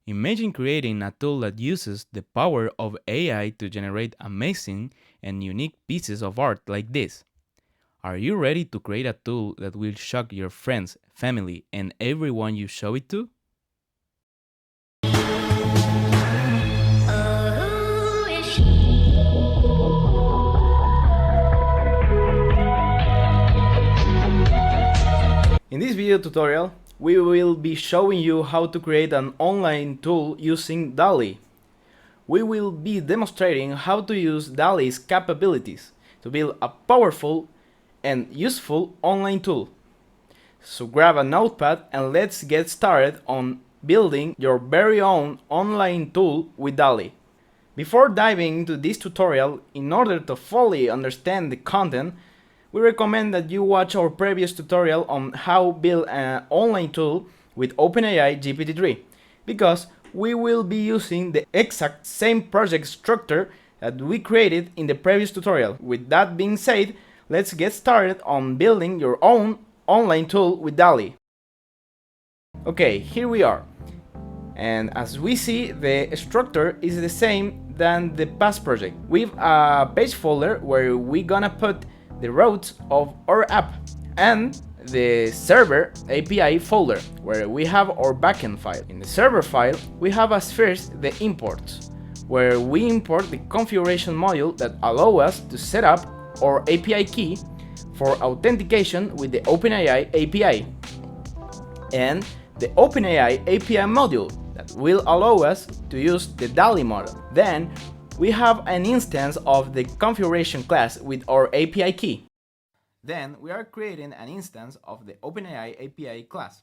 Imagine creating a tool that uses the power of AI to generate amazing and unique pieces of art like this. Are you ready to create a tool that will shock your friends, family, and everyone you show it to? In this video tutorial, we will be showing you how to create an online tool using DALL-E. We will be demonstrating how to use DALL-E's capabilities to build a powerful and useful online tool. So grab a notepad and let's get started on building your very own online tool with DALL-E. Before diving into this tutorial, in order to fully understand the content, we recommend that you watch our previous tutorial on how build an online tool with OpenAI GPT-3, because we will be using the exact same project structure that we created in the previous tutorial. With that being said, let's get started on building your own online tool with DALL-E. Okay, here we are. And as we see, the structure is the same than the past project. We have a page folder where we're gonna put the routes of our app, and the server API folder where we have our backend file. In the server file, we have as first the imports, where we import the configuration module that allow us to set up our API key for authentication with the OpenAI API, and the OpenAI API module that will allow us to use the DALL-E model. Then we have an instance of the configuration class with our API key. Then we are creating an instance of the OpenAI API class,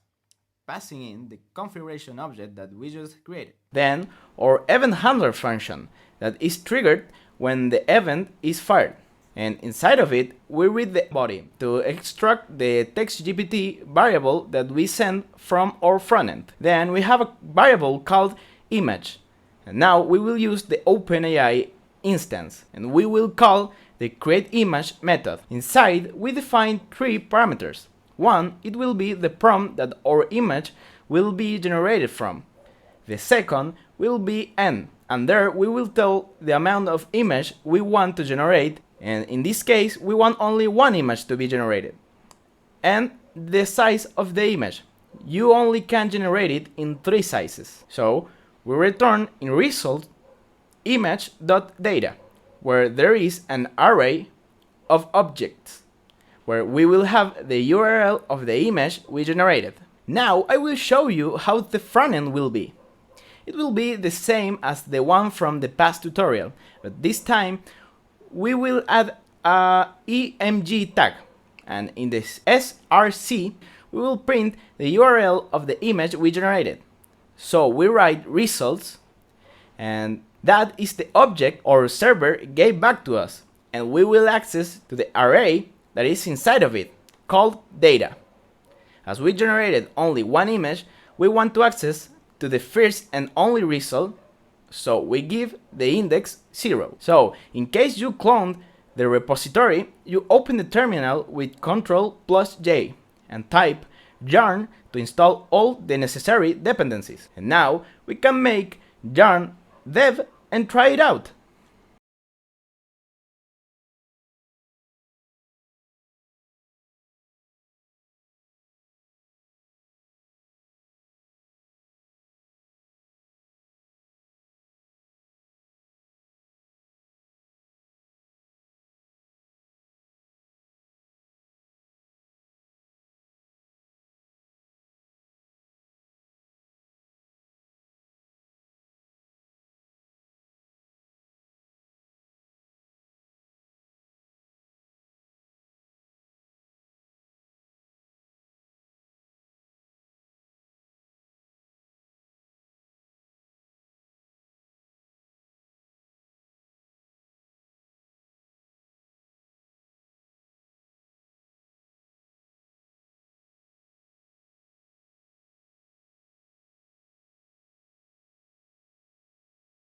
passing in the configuration object that we just created. Then our event handler function that is triggered when the event is fired. And inside of it, we read the body to extract the TextGPT variable that we send from our frontend. Then we have a variable called image. And now we will use the OpenAI instance, and we will call the createImage method. Inside, we define three parameters. One, it will be the prompt that our image will be generated from. The second will be n, and there we will tell the amount of image we want to generate, and in this case, we want only one image to be generated. And the size of the image. You only can generate it in 3 sizes. So we return in result image.data, where there is an array of objects, where we will have the URL of the image we generated. Now I will show you how the frontend will be. It will be the same as the one from the past tutorial, but this time we will add a EMG tag, and in this src we will print the URL of the image we generated. So we write results, and that is the object our server gave back to us, and we will access to the array that is inside of it, called data. As we generated only one image, we want to access to the first and only result, so we give the index 0. So in case you cloned the repository, you open the terminal with Ctrl+J and type yarn to install all the necessary dependencies. And now we can make yarn dev and try it out.